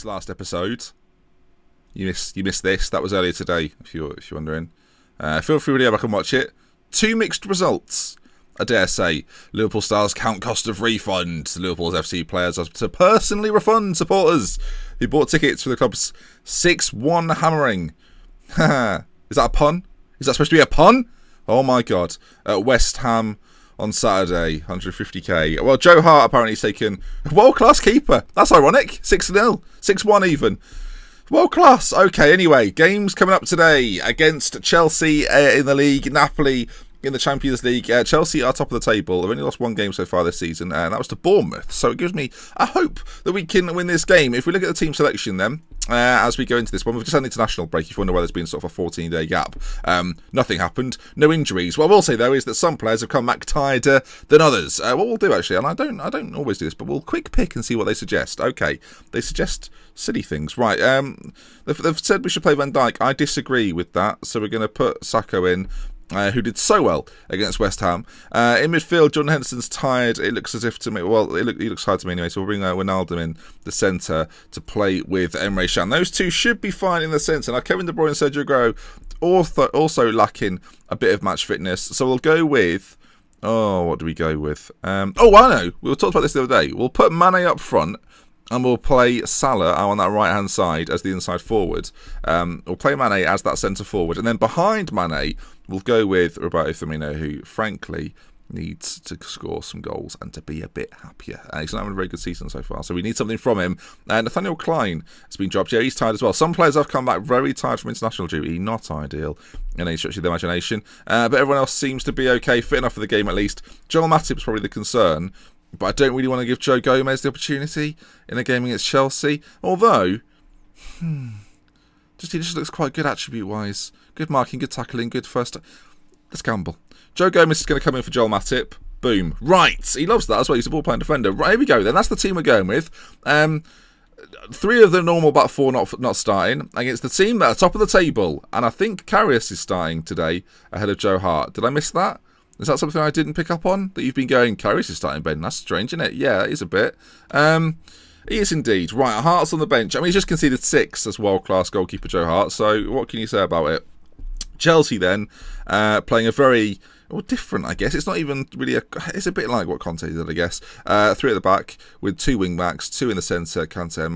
missed last episode, you missed this. That was earlier today, if you're wondering. Feel free to go back and watch it. Two mixed results, I dare say. Liverpool stars count cost of refund. Liverpool's FC players are to personally refund supporters who bought tickets for the club's 6-1 hammering. Is that a pun? Is that supposed to be a pun? Oh my god. At West Ham on Saturday, 150k. Well, Joe Hart apparently has taken a world-class keeper. That's ironic. 6-0. 6-1 even. World class. Okay, anyway, games coming up today against Chelsea in the league, Napoli in the Champions League. Chelsea are top of the table. They've only lost one game so far this season, and that was to Bournemouth. So it gives me a hope that we can win this game. If we look at the team selection then, as we go into this one, we've just had an international break. If you wonder why there's been sort of a 14-day gap. Nothing happened. No injuries. What I will say, though, is that some players have come back tireder than others. What we'll do, actually, and I don't always do this, but we'll quick pick and see what they suggest. Okay, they suggest silly things. Right, they've said we should play Van Dijk. I disagree with that, so we're going to put Sacco in. Who did so well against West Ham. In midfield, Jordan Henderson's tired. It looks as if to me, well, he looks tired to me anyway, so we'll bring Wijnaldum in the centre to play with Emre Can. Those two should be fine in the centre. Now, Kevin De Bruyne and Sergio Aguero also lacking a bit of match fitness, so we'll go with, what do we go with? I know, we talked about this the other day. We'll put Mane up front, and we'll play Salah on that right-hand side as the inside forward. We'll play Mane as that centre forward. And then behind Mane, we'll go with Roberto Firmino, who, frankly, needs to score some goals and to be a bit happier. He's not having a very good season so far, so we need something from him. Nathaniel Klein has been dropped. Yeah, he's tired as well. Some players have come back very tired from international duty. Not ideal in any stretch of the imagination. But everyone else seems to be okay, fit enough for the game at least. Joel Matip's probably the concern. But I don't really want to give Joe Gomez the opportunity in a game against Chelsea. Although, he just looks quite good attribute-wise. Good marking, good tackling, good first... Let's gamble. Joe Gomez is going to come in for Joel Matip. Boom. Right. He loves that as well. He's a ball-playing defender. Right, here we go then. That's the team we're going with. Three of the normal back four not starting against the team that are top of the table. And I think Karius is starting today ahead of Joe Hart. Did I miss that? Is that something I didn't pick up on? That you've been going, Karius is starting, Ben? That's strange, isn't it? Yeah, it is a bit. He is indeed. Right, Hart's on the bench. I mean, he's just conceded 6 as world-class goalkeeper Joe Hart, so what can you say about it? Chelsea then, playing a very... different, I guess. It's not even really it's a bit like what Conte did, I guess. 3 at the back with 2 wing backs, 2 in the centre, Kante and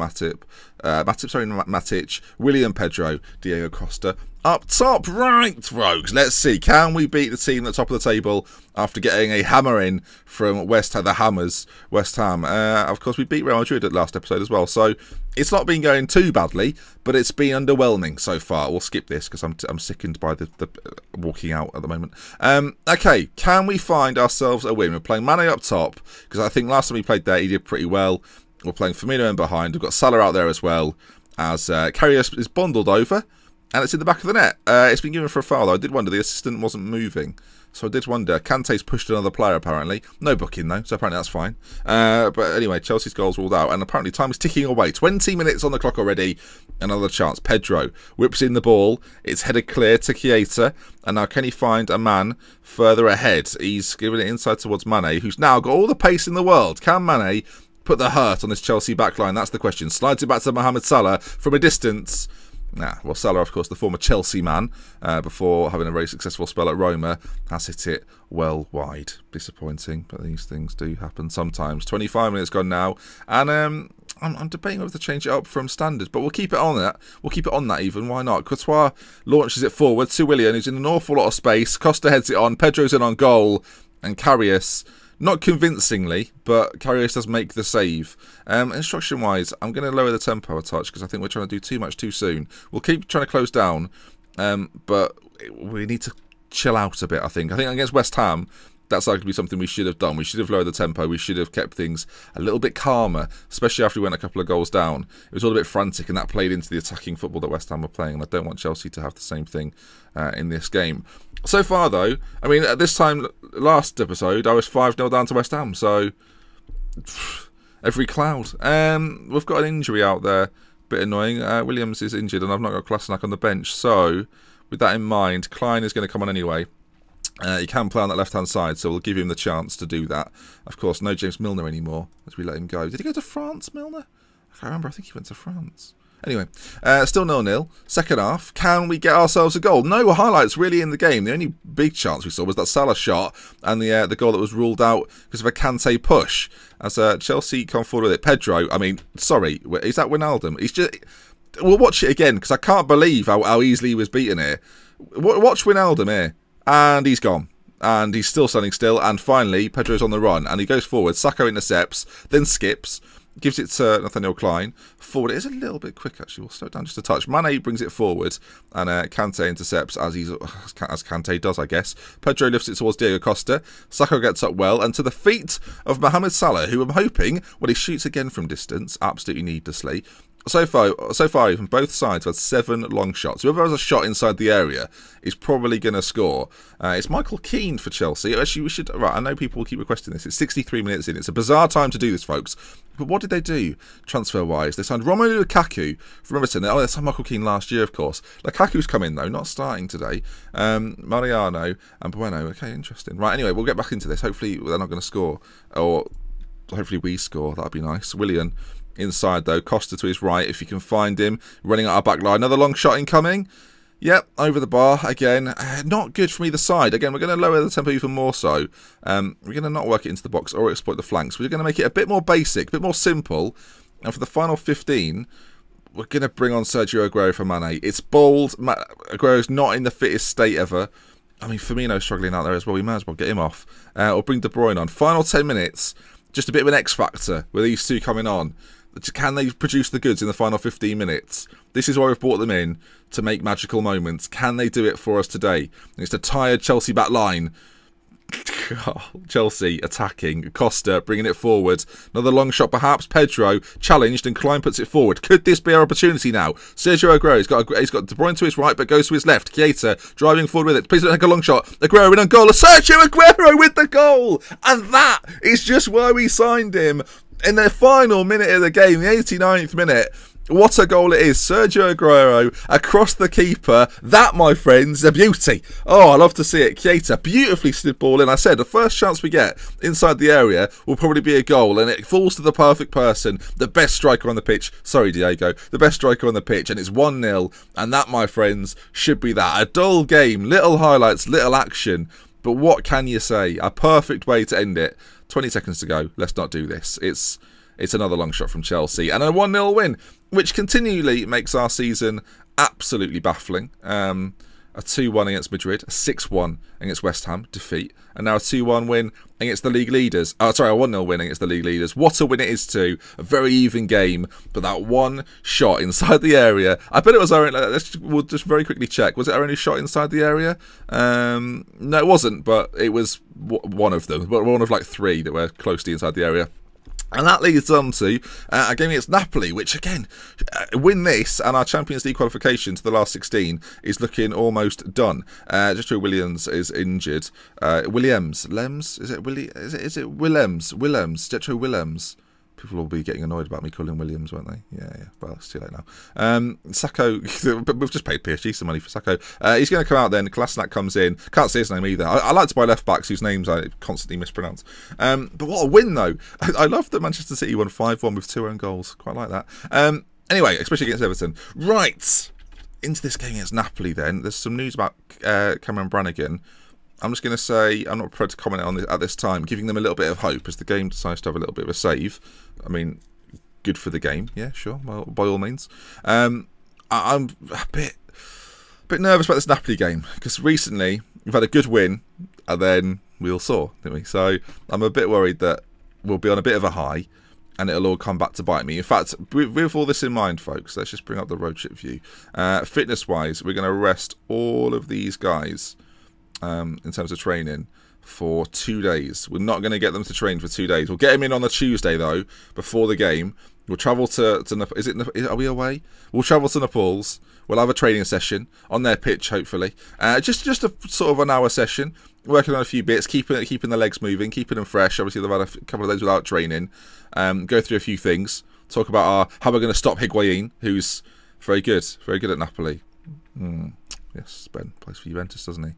Matic, William Pedro, Diego Costa. Up top, right, rogues. Let's see. Can we beat the team at the top of the table after getting a hammering from West Ham, the Hammers, West Ham? Of course, we beat Real Madrid at last episode as well, so it's not been going too badly, but it's been underwhelming so far. We'll skip this because I'm sickened by the walking out at the moment. Okay, can we find ourselves a win? We're playing Mane up top because I think last time he played there, he did pretty well. We're playing Firmino in behind. We've got Salah out there as well as Karius is bundled over. And it's in the back of the net. It's been given for a foul, though. I did wonder. The assistant wasn't moving. So I did wonder. Kante's pushed another player, apparently. No booking, though. So apparently that's fine. But anyway, Chelsea's goals ruled out. And apparently time is ticking away. 20 minutes on the clock already. Another chance. Pedro whips in the ball. It's headed clear to Keita. And now can he find a man further ahead? He's giving it inside towards Mane, who's now got all the pace in the world. Can Mane put the hurt on this Chelsea backline? That's the question. Slides it back to Mohamed Salah from a distance. Well, Salah, of course, the former Chelsea man, before having a very successful spell at Roma, has hit it well wide. Disappointing, but these things do happen sometimes. 25 minutes gone now, and I'm debating whether to change it up from standard, but we'll keep it on that. We'll keep it on that even. Why not? Courtois launches it forward to Willian, who's in an awful lot of space. Costa heads it on. Pedro's in on goal, and Karius. Not convincingly, but Karius does make the save. Instruction-wise, I'm going to lower the tempo a touch because I think we're trying to do too much too soon. We'll keep trying to close down, but we need to chill out a bit, I think. I think against West Ham, that's likely to be something we should have done. We should have lowered the tempo. We should have kept things a little bit calmer, especially after we went a couple of goals down. It was all a bit frantic, and that played into the attacking football that West Ham were playing, and I don't want Chelsea to have the same thing in this game. So far, though, I mean, at this time last episode, I was 5-0 down to West Ham, so every cloud. We've got an injury out there, bit annoying. Williams is injured, and I've not got Kolasinac on the bench, so with that in mind, Klein is going to come on anyway. He can play on that left-hand side, so we'll give him the chance to do that. Of course, no James Milner anymore, as we let him go. Did he go to France, Milner? I I can't remember. I think he went to France. Anyway, still 0-0. Second half. Can we get ourselves a goal? No highlights really in the game. The only big chance we saw was that Salah shot and the goal that was ruled out because of a Kante push. As Chelsea come forward with it. Pedro, I mean, sorry, is that Wijnaldum? He's just... We'll watch it again because I can't believe how easily he was beaten here. Watch Wijnaldum here. And he's gone. And he's still standing still. And finally, Pedro's on the run. And he goes forward. Sacco intercepts. Then skips. Gives it to Nathaniel Klein. Forward. It is a little bit quick, actually. We'll slow it down just a touch. Mane brings it forward. And Kante intercepts as Kante does, I guess. Pedro lifts it towards Diego Costa. Sacco gets up well. And to the feet of Mohamed Salah, who I'm hoping, when he shoots again from distance, absolutely needlessly. So far, even both sides have had 7 long shots. Whoever has a shot inside the area is probably going to score. It's Michael Keane for Chelsea. Actually, we should... Right, I know people will keep requesting this. It's 63 minutes in. It's a bizarre time to do this, folks. But what did they do, transfer-wise? They signed Romelu Lukaku from Everton. Oh, they signed Michael Keane last year, of course. Lukaku's come in, though, not starting today. Mariano and Bueno. Okay, interesting. Right, anyway, we'll get back into this. Hopefully, they're not going to score. Or hopefully we score. That'd be nice. Willian... Inside though, Costa to his right if you can find him. Running out our back line. Another long shot incoming. Yep, over the bar again. Not good from either side. Again, we're going to lower the tempo even more so. We're going to not work it into the box or exploit the flanks. We're going to make it a bit more basic, a bit more simple. And for the final 15, we're going to bring on Sergio Aguero for Mane. It's bold. Aguero's not in the fittest state ever. I mean, Firmino's struggling out there as well. We might as well get him off. Or bring De Bruyne on. Final 10 minutes. Just a bit of an X factor with these two coming on. Can they produce the goods in the final 15 minutes? This is why we've brought them in, to make magical moments. Can they do it for us today? And it's the tired Chelsea back line. Chelsea attacking. Costa bringing it forward. Another long shot perhaps. Pedro challenged and Klein puts it forward. Could this be our opportunity now? Sergio Aguero, he's got De Bruyne to his right but goes to his left. Keita driving forward with it. Please don't take a long shot. Aguero in on goal. Sergio Aguero with the goal! And that is just why we signed him. In the final minute of the game, the 89th minute, what a goal it is. Sergio Aguero across the keeper. That, my friends, is a beauty. Oh, I love to see it. Keita beautifully slid ball in. I said, the first chance we get inside the area will probably be a goal, and it falls to the perfect person, the best striker on the pitch. Sorry, Diego. The best striker on the pitch, and it's 1-0, and that, my friends, should be that. A dull game, little highlights, little action, but what can you say? A perfect way to end it. 20 seconds to go. Let's not do this. It's another long shot from Chelsea. And a 1-0 win, which continually makes our season absolutely baffling. A 2-1 against Madrid, a 6-1 against West Ham, defeat. And now a 2-1 win against the league leaders. Oh, sorry, a 1-0 win against the league leaders. What a win it is too. A very even game. But that one shot inside the area. I bet it was our... We'll just very quickly check. Was it our only shot inside the area? No, it wasn't. But it was one of them. But one of like 3 that were closely inside the area. And that leads on to a game against Napoli, which again, win this and our Champions League qualification to the last 16 is looking almost done. Joshua Williams is injured. Williams, is it Willems? Joshua Williams. People will be getting annoyed about me calling Williams, won't they? Yeah. Well, it's too late now. Sacco, we've just paid PSG some money for Sacco. He's going to come out then. Kolasinac comes in. Can't say his name either. I like to buy left backs whose names I constantly mispronounce. But what a win, though. I love that Manchester City won 5-1 with 2 own goals. Quite like that. Anyway, especially against Everton. Right. Into this game against Napoli then. There's some news about Cameron Brannigan. I'm just going to say, I'm not prepared to comment on this at this time, giving them a little bit of hope as the game decides to have a little bit of a save. I mean, good for the game, yeah, sure, well, by all means. I'm a bit nervous about this Napoli game, because recently we've had a good win, and then we all saw, didn't we? So I'm a bit worried that we'll be on a bit of a high, and it'll all come back to bite me. In fact, with all this in mind, folks, let's just bring up the road trip view. Fitness-wise, we're going to rest all of these guys in terms of training for 2 days. We're not going to get them to train for 2 days. We'll get them in on a Tuesday though, before the game. We'll travel to are we away? We'll travel to Naples. We'll have a training session on their pitch, hopefully. Just a sort of an hour session, working on a few bits, keeping the legs moving, keeping them fresh. Obviously, they've had a couple of days without training. Go through a few things. Talk about how we're going to stop Higuain, who's very good at Napoli. Yes, Ben plays for Juventus, doesn't he?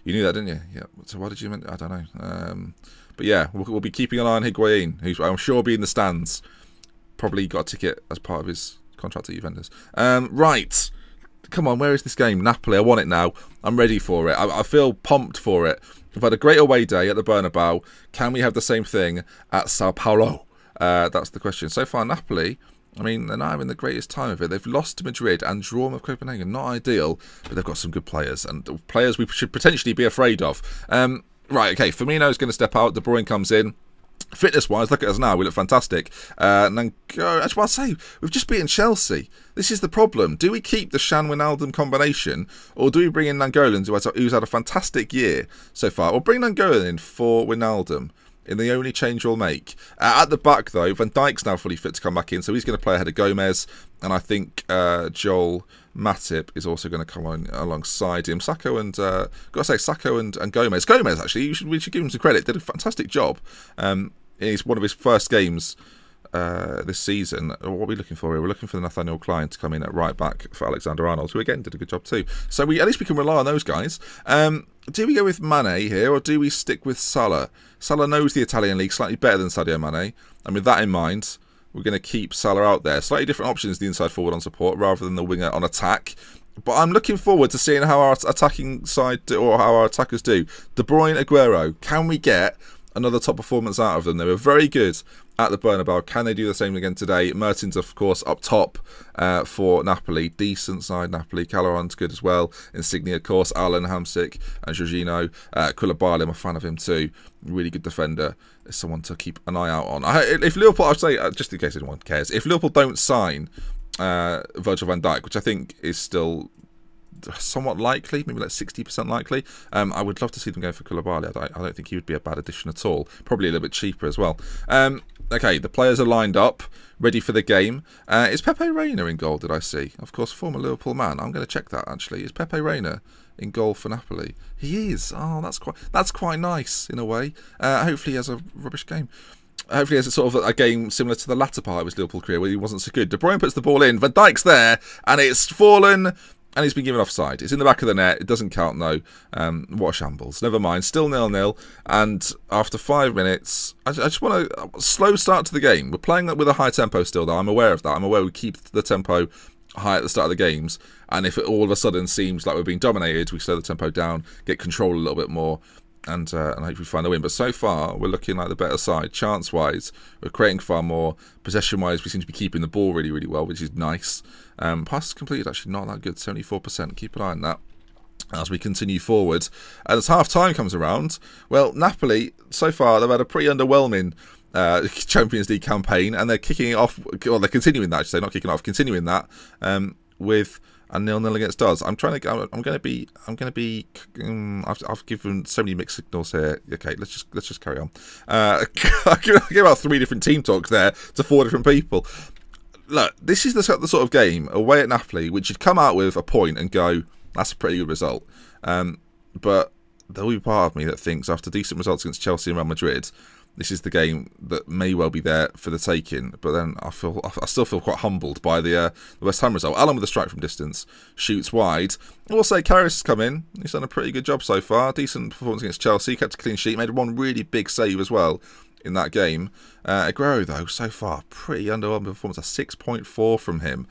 You knew that, didn't you? Yeah. So why did you? I don't know. But yeah, we'll be keeping an eye on Higuain, who's I'm sure will be in the stands. Probably got a ticket as part of his contract at Juventus. Right. Come on, where is this game? Napoli, I want it now. I'm ready for it. I feel pumped for it. We've had a great away day at the Bernabeu. Can we have the same thing at Sao Paulo? That's the question. So far, Napoli, I mean, they're not having the greatest time of it. They've lost to Madrid and drawn with Copenhagen. Not ideal, but they've got some good players, and players we should potentially be afraid of. Right, okay, Firmino's going to step out. De Bruyne comes in. Fitness-wise, look at us now. We look fantastic. Actually, I'll say, we've just beaten Chelsea. This is the problem. Do we keep the Shan-Wijnaldum combination, or do we bring in Nainggolan, who's had a fantastic year so far? Or bring Nainggolan in for Wijnaldum in the only change we'll make. At the back, though, Van Dijk's now fully fit to come back in, so he's going to play ahead of Gomez, and I think Joel Matip is also going to come on alongside him. Sacco and Gomez. Gomez, actually, we should give him some credit. Did a fantastic job. It's one of his first games this season. What are we looking for here? We're looking for Nathaniel Klein to come in at right back for Alexander-Arnold, who again did a good job too. So at least we can rely on those guys. Do we go with Mane here, or do we stick with Salah? Salah knows the Italian league slightly better than Sadio Mane, and with that in mind, we're going to keep Salah out there. Slightly different options, the inside forward on support rather than the winger on attack. But I'm looking forward to seeing how our attacking side or how our attackers do. De Bruyne, Aguero, can we get another top performance out of them? They were very good at the Bernabeu. Can they do the same again today? Mertens, of course, up top for Napoli. Decent side Napoli. Calderon's good as well. Insigne, of course. Alan, Hamsik and Jorginho. Koulibaly, I'm a fan of him too. Really good defender. Is someone to keep an eye out on. If Liverpool, I'll say, just in case anyone cares, if Liverpool don't sign Virgil van Dijk, which I think is still somewhat likely, maybe like 60% likely, I would love to see them go for Koulibaly. I don't think he would be a bad addition at all. Probably a little bit cheaper as well. Okay, the players are lined up, ready for the game. Is Pepe Reina in goal, did I see? Of course, former Liverpool man. I'm going to check that, actually. Is Pepe Reina in goal for Napoli? He is. Oh, that's quite nice, in a way. Hopefully he has a rubbish game. Hopefully he has a sort of a game similar to the latter part of his Liverpool career, where he wasn't so good. De Bruyne puts the ball in. Van Dijk's there, and it's fallen, and he's been given offside. It's in the back of the net. It doesn't count, though. What a shambles. Never mind. Still 0-0. And after 5 minutes, I just want a slow start to the game. We're playing with a high tempo still, though. I'm aware of that. I'm aware we keep the tempo high at the start of the games. And if it all of a sudden seems like we're being dominated, we slow the tempo down, get control a little bit more, and hopefully find a win. But so far, we're looking like the better side. Chance-wise, we're creating far more. Possession-wise, we seem to be keeping the ball really, really well, which is nice. Passes completed, actually not that good, 74%. Keep an eye on that as we continue forward. And as half-time comes around, well, Napoli, so far, they've had a pretty underwhelming Champions League campaign, and they're kicking it off, well, they're continuing that, I should say, not kicking off, continuing that with a 0-0 against us. I'm going to be. I've given so many mixed signals here. Okay, let's just carry on. I give about 3 different team talks there to 4 different people. Look, this is the sort of game away at Napoli which you'd come out with a point and go, that's a pretty good result. But there'll be part of me that thinks after decent results against Chelsea and Real Madrid, this is the game that may well be there for the taking. But then I still feel quite humbled by the West Ham result. Allen with a strike from distance, shoots wide. I will say Karius has come in. He's done a pretty good job so far. Decent performance against Chelsea. Kept a clean sheet. Made one really big save as well in that game. Aguero, though, so far, pretty underwhelming performance. A 6.4 from him.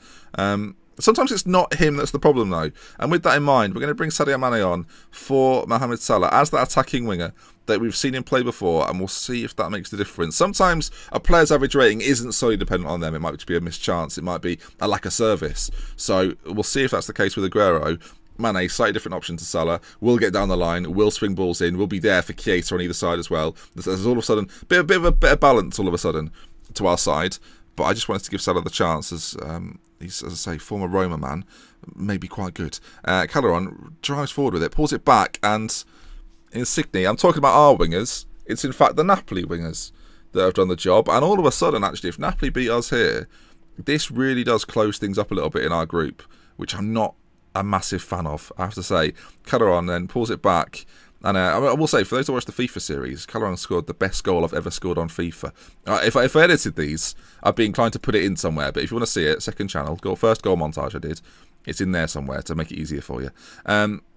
Sometimes it's not him that's the problem, though. And with that in mind, we're going to bring Sadio Mane on for Mohamed Salah as that attacking winger that we've seen him play before, and we'll see if that makes the difference. Sometimes a player's average rating isn't solely dependent on them. It might just be a missed chance. It might be a lack of service. So we'll see if that's the case with Aguero. Mane, slightly different option to Salah. We'll get down the line. We'll swing balls in. We'll be there for Keita on either side as well. There's all of a sudden a bit of a better balance all of a sudden to our side. But I just wanted to give Salah the chance as he's, as I say, former Roma man, maybe quite good. Calderon drives forward with it, pulls it back, and Insigne, I'm talking about our wingers. It's in fact the Napoli wingers that have done the job. And all of a sudden, actually, if Napoli beat us here, this really does close things up a little bit in our group, which I'm not a massive fan of, I have to say. Calderon then pulls it back. And I will say, for those who watch the FIFA series, Calderon scored the best goal I've ever scored on FIFA. If I edited these, I'd be inclined to put it in somewhere. But if you want to see it, second channel, first goal montage I did. It's in there somewhere to make it easier for you.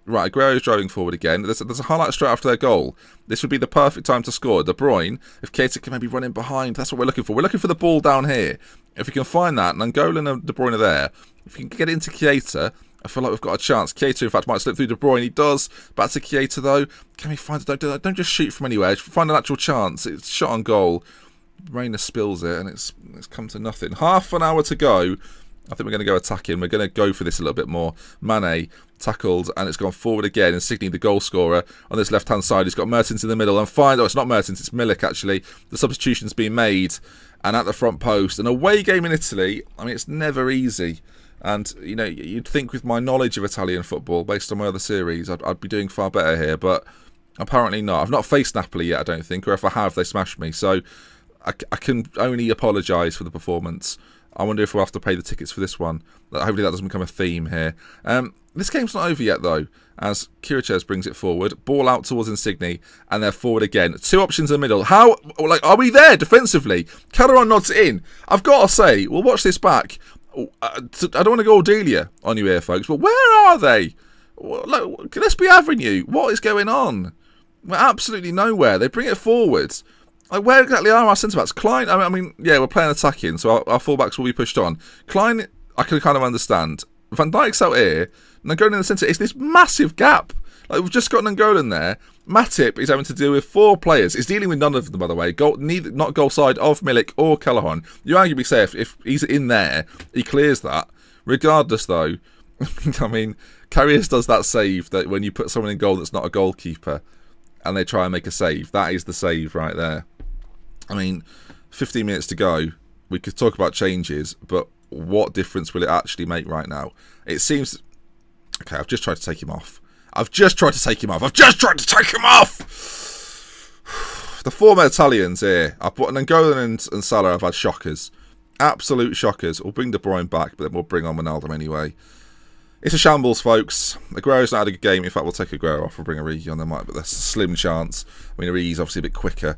Right, Aguero's driving forward again. There's a highlight straight after their goal. This would be the perfect time to score. De Bruyne, if Keita can maybe run in behind, that's what we're looking for. We're looking for the ball down here. If we can find that, and Angola and De Bruyne are there, if we can get into Keita, I feel like we've got a chance. Keita, in fact, might slip through De Bruyne. He does. Back to Keita, though. Can we find it? Don't just shoot from anywhere. Find an actual chance. It's shot on goal. Reina spills it, and it's come to nothing. Half an hour to go. I think we're going to go attacking. We're going to go for this a little bit more. Mane tackled, and it's gone forward again. And Insigne, the goal scorer, on this left-hand side. He's got Mertens in the middle. And oh, it's not Mertens, it's Milik, actually. The substitution's been made. And at the front post. An away game in Italy, I mean, it's never easy. And, you know, you'd think with my knowledge of Italian football, based on my other series, I'd be doing far better here. But apparently not. I've not faced Napoli yet, I don't think. Or if I have, they smashed me. So I can only apologise for the performance. I wonder if we'll have to pay the tickets for this one. Hopefully that doesn't become a theme here. This game's not over yet, though, as Kirichez brings it forward. Ball out towards Insigne, and they're forward again. Two options in the middle. How, like, are we there defensively? Calderon nods it in. I've got to say, we'll watch this back. I don't want to go Ordelia on you here, folks, but where are they? Look, let's be having you. What is going on? We're absolutely nowhere. They bring it forward. Like, where exactly are our centre-backs? Klein, I mean, yeah, we're playing attacking, so our full-backs will be pushed on. Klein, I can kind of understand. Van Dijk's out here, Nangolan in the centre. It's this massive gap. Like, we've just got Nangolan there. Matip is having to deal with 4 players. He's dealing with none of them, by the way. Not goal side of Milik or Callahan. You arguably say if he's in there, he clears that. Regardless, though, I mean, Karius does that save that when you put someone in goal that's not a goalkeeper and they try and make a save. That is the save right there. I mean, 15 minutes to go. We could talk about changes, but what difference will it actually make right now? It seems... Okay, I've just tried to take him off. I've just tried to take him off. The former Italians here. I've put Nangolan and Salah have had shockers. Absolute shockers. We'll bring De Bruyne back, but then we'll bring on Ronaldo anyway. It's a shambles, folks. Aguero's not had a good game. In fact, we'll take Aguero off. We'll bring Origi on there, but there's a slim chance. I mean, Origi's obviously a bit quicker.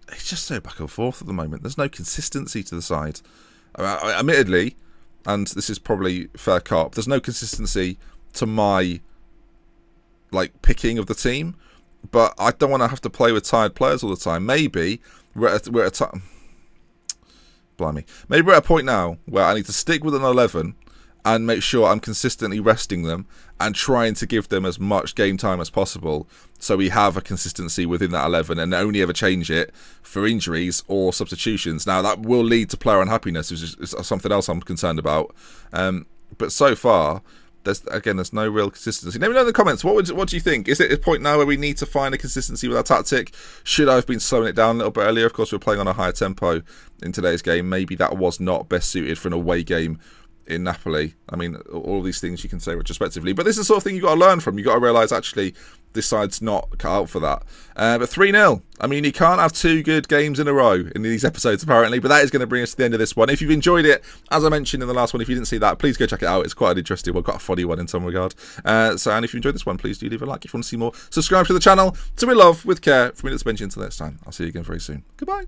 It's just so back and forth at the moment. There's no consistency to the side. Admittedly, and this is probably fair cop, there's no consistency to my picking of the team. But I don't want to have to play with tired players all the time. Maybe we're at a Maybe we're at a point now where I need to stick with an 11 and make sure I'm consistently resting them and trying to give them as much game time as possible so we have a consistency within that 11 and only ever change it for injuries or substitutions. Now, that will lead to player unhappiness, which is something else I'm concerned about. But so far, there's no real consistency. Let me know in the comments, what do you think? Is it a point now where we need to find a consistency with our tactic? Should I have been slowing it down a little bit earlier? Of course, we're playing on a higher tempo in today's game. Maybe that was not best suited for an away game in Napoli. I mean, all these things you can say retrospectively, but this is the sort of thing you've got to learn from. You've got to realise, actually, this side's not cut out for that. But 3-0. I mean, you can't have 2 good games in a row in these episodes, apparently, but that is going to bring us to the end of this one. If you've enjoyed it, as I mentioned in the last one, if you didn't see that, please go check it out. It's quite an interesting one, quite a funny one in some regard. And if you enjoyed this one, please do leave a like. If you want to see more, subscribe to the channel. So we love, with care, from me to Benji. Until next time, I'll see you again very soon. Goodbye.